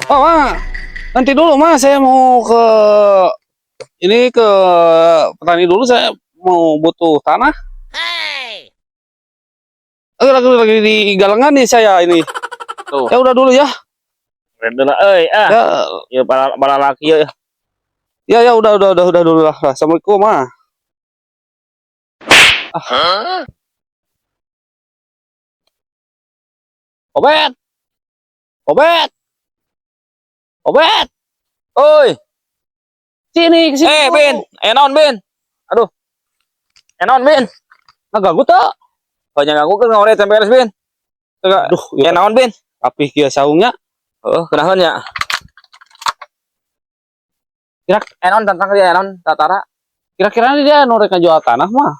Oh, Ma. Nanti dulu, Ma. Saya mau ke ini ke petani dulu. Saya mau butuh tanah. Lagi di galengan nih saya ini. Tuh. Ya udah dulu ya. Udah Ya, ya para laki ya. ya udah dulu lah. Assalamualaikum, Ma. Hah? Obet, Obet, Obet. Oi, Sini, kesini. Ben, enon Ben. Aduh, enon Ben. Nah, ganggu tak? Banyak aku kan ngore beres Ben. Aduh, ya, Enon Ben. tapi kia saungnya. Oh, kenahan ya. Kira- Enon tentang dia enon tatara. Kira-kira dia norek jual tanah mah.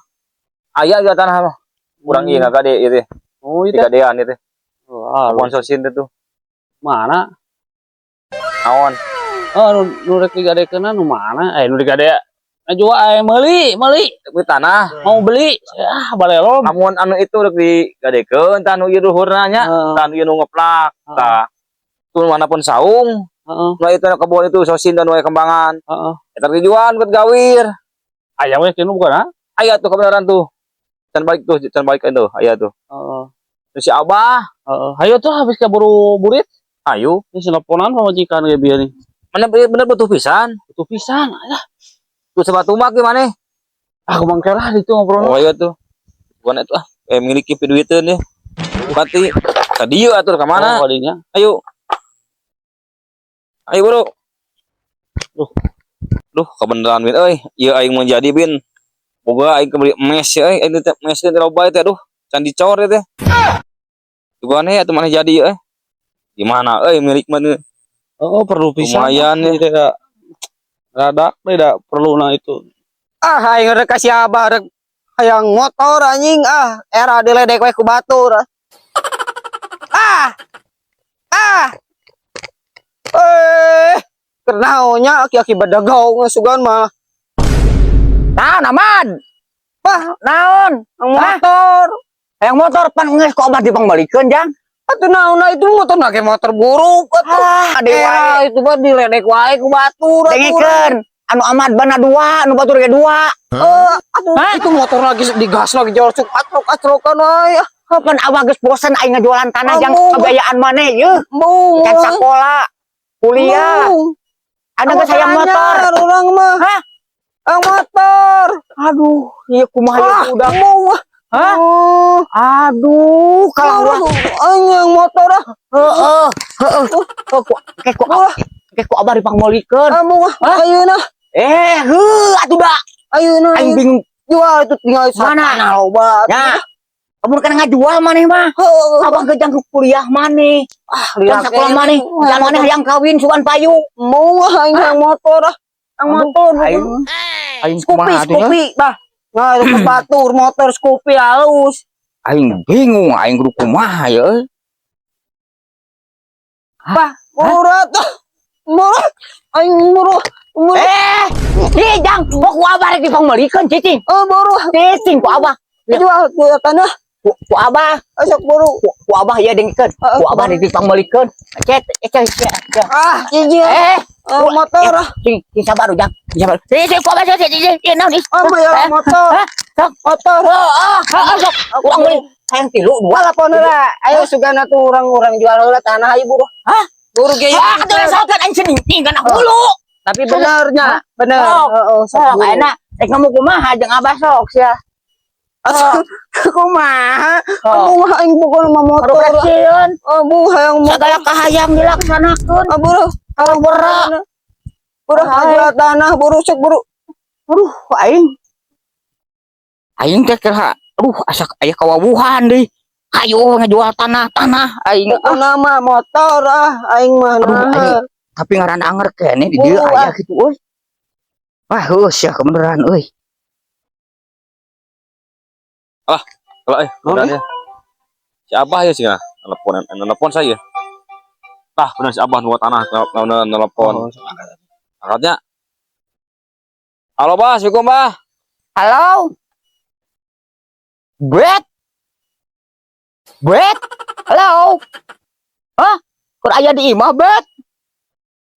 Ayah gak tanah mah. Kurang iya enggak kade itu. Oh, itu. Dikadean itu. Wah, Sponsorin itu. mana? Naon. Oh, norek digadekeun nu mana? Nu digade jual meuli. Tapi tanah Mau beli. Balelo. namun anu itu rek digadekeun tah nu ieu luhurna nya, tah nu ieu nu ngeplak. Tah tuh manapun saung. Heeh. Nu itu kebun itu sosin dan wae kembangan. Heeh. Eta dijual buat gawir. Aya we kieu bukan, ha? Aya tuh kebenaran tuh. Can balik itu, aya tuh. Heeh. Terus si Abah, Heeh. Hayo tuh habis kaburu burit. ayo. Ini teleponan sama majikan ge bieu nih. Bener butuh pisan. Itu pisan aya. Tuh sebatu mah gimana? Aku mangke lah itu ngobrol. Oh iya tuh. Bukan itu miliki duiteun ya. Pati tadi yuk atur ke mana? Oh, kadinya. Ayo. Ayo bro. Duh, kebenaran bin euy. Ieu aing mau jadi bin. Boga aing kebeli emas ya euy. Aing teh emas teh loba teh aduh. Can dicor teh. Tugane atuh maneh jadi euy. Gimana euy milik mana? Oh, perlu pisan. Lumayan ya. Tidak tidak perlu nah itu. Aing rek kasih Abah rek hayang motor anjing era diledek we ku batur. Kernaonya aki-aki badagau ngasugan mah. Naon aman? Bah, Naon? motor. Yang motor pan geus kok obat dipangbalikeun jang? Atuh naonna itu motor na ge motor buruk atuh. Dewa Itu mah diledek wae ku batur atuh. dengikeun. Anu amat bana dua, anu batur ge dua. Aduh, itu motor lagi digas lagi jauh cuk acrok-acrokan wae. Kapan abah geus bosen aing ngajualan tanah jang kebiayaan maneh yeuh. Mung. Can sakola, kuliah. Ada geus hayang motor. Urang mah. Hah? Ang motor. Aduh, ieu kumaha ieu udah. Mung. Hah? Aduh, kalau Anjing motor heeh. Kek ku abah dipangbalikeun. Mung ayeuna. Atuh da. Ayeuna. Aing bingung. Jual itu tinggal Mana? sana loba. Ya. Kamu kan ngajual maneh mah. Abang gejang kuliah maneh. Kan sekolah maneh. Jangan maneh yang kawin sugan payu. Mung yang motor Ang motor. Aing Skupi bah. Nah, itu batur motor Skupi halus. Aing bingung aing kudu kumaha ya. Bah, murah. Aing murah. Jang, mau ku abah rek dipangbalikeun cicing. Murah. Cicing ku abah. Jual tuh tanah. Ku abah. Asok buru. Ku abah ya dengkeun. Ku abah rek dipangbalikeun. Cet. Jiji. Motor. Cing sabar jang. Sabar. Cing ku abah cicing. Naon ih? Ya motor. Motor. Sok. Uang beli. Sayang tilu dua. Telepon lah. Ayo sugana tuh orang jual heula tanah ayo buru. Hah? Buru ge. Atuh sokan aing sening kana hulu. Tapi benernya, bener. Sok enak. Kamu kumaha jeung abah sok sia. Kumaha? Aku mah aing pokona mah motor. Kasihan. Bu hayang motor. Segala kahayang dilaksanakeun. Buru. Kalau berat. Buru jual tanah, buru cek buru. Aduh, aing teh kira asak aya kawawuhan deui. Hayu ngajual tanah aing. Pokona mah motor aing mah. Tapi ngaran anger kene di dieu aya kitu euy. Wah, sia kebeneran euy. Kalau benar ya. Si Abah ya sih nah. Telepon saya. Benar si Abah buat tanah telepon. Angkatnya. Halo, Bah, Assalamualaikum, Bah. Halo. Brett. Halo. Hah? Kur aya di imah, Brett?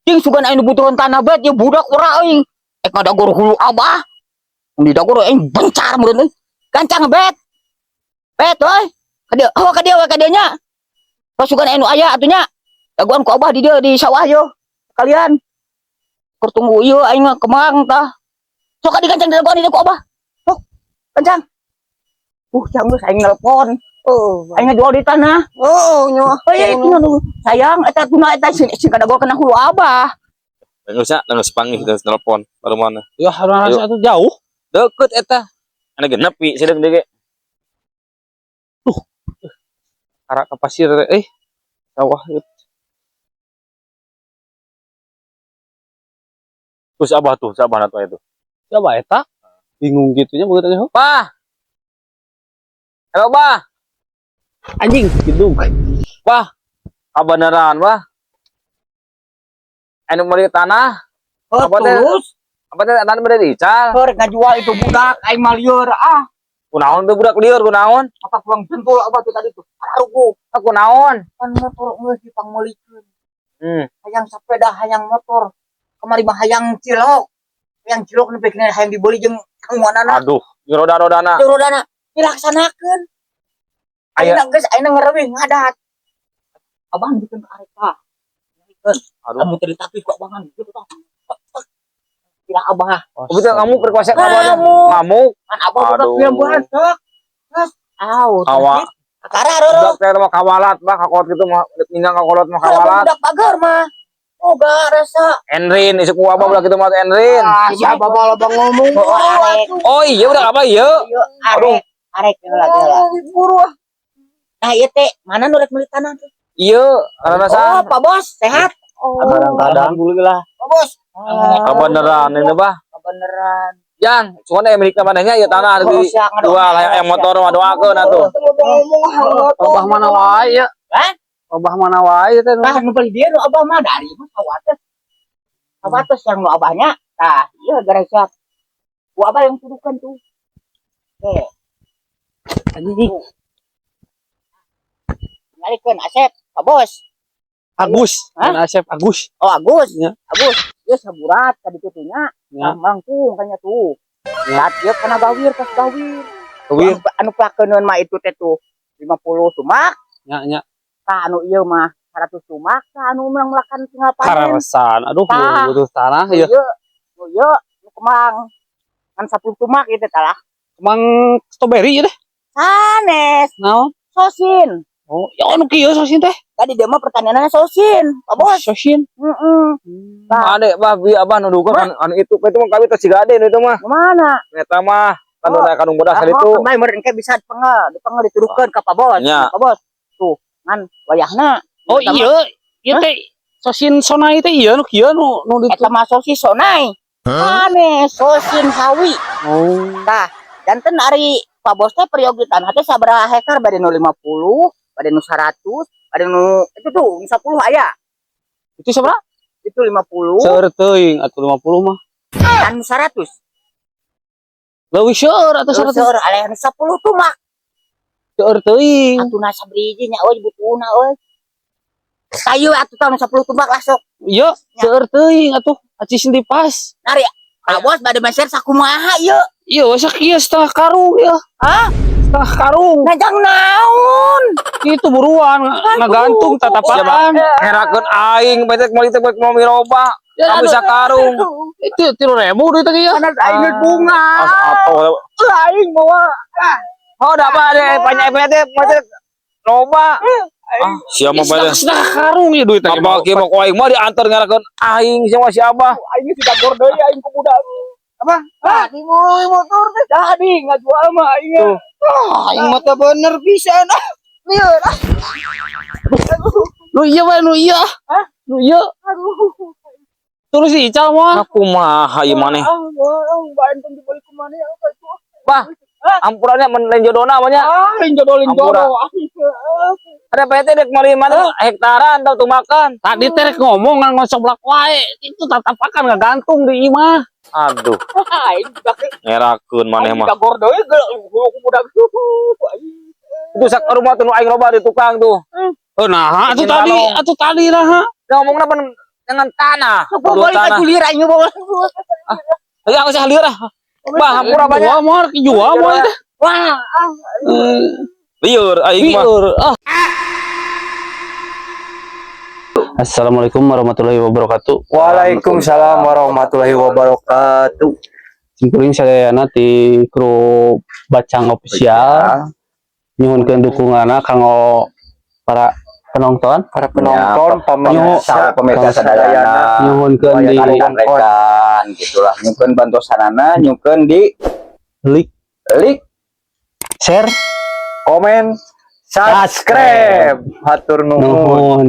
Cing sugan aing butuhan tanah bet ya budak ora aing. Ngadagor hulu abah. Di dagor aing bencar meureun euy. Gancang bet. Bet euy. Ka dia nya. Pasukan aing nu aya atunya. Dagoan ku abah di dieu di sawah yo. Kalian. Kur tunggu ieu aing mah kemang tah. Sok ka digancang dagoan di ku abah. Sok. Gancang. Jangan aing nelpon. Aing ngajual di tanah. Nyo. Sayang eta tuna eta sing kadagor kana hulu abah. Nggak sepanggih kita telepon baru mana? Ya harus atuh jauh. Deket eta. Ana ge nepi sedeng dege. Arah ke pasir sawah ieu. Terus abah tuh, sabana tuh itu. Siapa eta? Bingung gitunya begitu. Bah. Halo, Bah. Anjing, gedung. Bah. Beneran, Bah. Anu meuli tanah. Terus Apa teh tanah bade dical? rek ngajual itu budak aing mah lieur Kunaon teh budak lieur kunaon? apa pulang bentul abah teh tadi tuh. Arugu Kunaon? kan motor geus dipangmeulikeun. Hmm. Hayang sepeda, hayang motor. Kamari mah hayang cilok. Hayang cilok nepi kena hayang dibeli jeung kang manana. Aduh, roda-rodana. Rodana dilaksanakeun. Ayeuna geus ayeuna ngareuwih ngadat. Abang bikin arek tah. Aduh. Kamu tadi tapi kok abangan gitu tah. Tidak abah. Betul kamu berkuasa abah ngamuk. Kan abah budak Aduh. yang budak. Awak. Akara roro. Budak teh mah kawalat, Bah, kakolot kitu mah ninggal kakolot mah kawalat. Budak pagar mah. Oga rasa. Enrin isuk ku abah budak kitu mah Enrin. Siapa bala bang ngomong. Arek. Oh iya budak apa ieu? Arek lagi. Buru. Nah ieu teh mana nu rek meuli tanah teh? Ieu rasa. Pak Bos, sehat? Kadang-kadang Alhamdulillah. Pak Bos. Beneran ini, Bah. Beneran. Yang, soalnya miliknya manehnya ya tanah di jual yang motor mah doakeun atuh. Abah mana wae ya? Hah? Abah mana wae teh. Nah, nu beli dia nu abah mah dari mah sawates. Sawates yang nu abahnya. Tah, iya gara siap. Ku abah yang tudukan tuh. Anjing. Ngalikeun Asep, Pak Bos. Agus, Hah? Asep Agus. Oh, Agus. Ya. Agus. Dia saburat tadi tutunya. Ya. Mangkung kayaknya tuh. Lihat dia kena gawir pas gawir. Gawir. Anu pakeuneun mah itu teh tuh 50 sumak. Nya. Tah anu ieu mah 100 sumak. Tah anu melakukan tinggal panen. Kararesan. Aduh, Tah. butuh tanah ya. Ieu kemang. Kan 10 sumak itu tah lah. Emang strawberry ya deh. Sanes. Naon? Sosin. Oh, ya anu kieu sosin teh. Tadi dia mah pertanyaannya sosin. Pak Bos. Sosin. Ade, Bah, bi abah nuduhkeun anu itu mah kami teh sigade itu mah. Mana? Eta mah anu kandung bedas itu. Kemarin meureun ke bisa dipengel dituduhkeun ka Pak Bos. Ya. Pak Bos. Tuh, ngan wayahna. Oh iya, ieu teh sosin sonai teh ieu nu kieu nu Eta mah sosis sonai. Aneh, sosin hawi. Oh. Tah, janten ari Pak Bos teh periogi tanah teh sabaraha hektar bade nu 50, bade nu 100, bade nu itu tuh 10 aya. Itu sabaraha? Itu 50 Seueur teuing atuh 50 mah. dan 100. Leuwih seueur atuh 100. Seueur aya nu 10 tuh mah. Seueur teuing. Atuh na sabriji nya euy butuhna euy. Sayu atuh tahun 10 tumbak lah sok. Ieu seueur teuing atuh aci sindi pas. Nari Pak Bos bade meser sakumaha ieu? Ieu sakieu setengah karung ya. Hah? Setengah karung. Ngajang naon? Itu buruan ngagantung tatapakan. Herakeun aing betek moal teh mau miroba. Ya, Kami sakarung. Itu 3.000 duit teh ya. Panas aing bunga. Apa? Aing bawa. Oh, da apa deh banyak teh loba. Siapa mah bade. Setengah karung ya duit teh. Apa kieu mah ku aing mah diantar ngarakeun aing sama si Abah. Aing tidak gordeui aing ku budak. Apa? Di motor teh jadi ngajual mah aing. Aing mah teh bener pisan. Lieur. Lu iya we nu iya. Hah? Nu iya. Aduh. Terus si Ical mah. Aku mah ieu maneh. Banten dibeli ku maneh apa itu? Bah, ampurannya men jodona mah nya. Jodoh. Ada PT dek mari mana hektaran tau tuh makan. Tadi teh rek ngomong ngan ngocoblak wae. Itu tatapakan ngagantung di imah. Aduh, Aing budak ngerakeun maneh mah. tidak gordeui geuleuh ku budak. Itu sak rumah tuh nu aing loba di tukang tuh. Oh nah, atuh tadi nah. Ngomongna pan dengan tanah. Boleh tanah. ka kulira inyo boleh. Ayo aku sih halir ah. Bah, hampura banyak. Jual mah, jual mah. Wah, Liur, aing mah. Biur. Assalamualaikum warahmatullahi wabarakatuh. Waalaikumsalam warahmatullahi wabarakatuh. Simpuling saya nanti kru Bacang Official. Nyuhunkeun dukunganna kanggo para penonton. Para penonton, pemirsa sadayana Nyuhunkeun di rekan gitulah nyukeun bantu sarana nyukeun di like, share, komen, subscribe. Hatur nuhun. nuhun.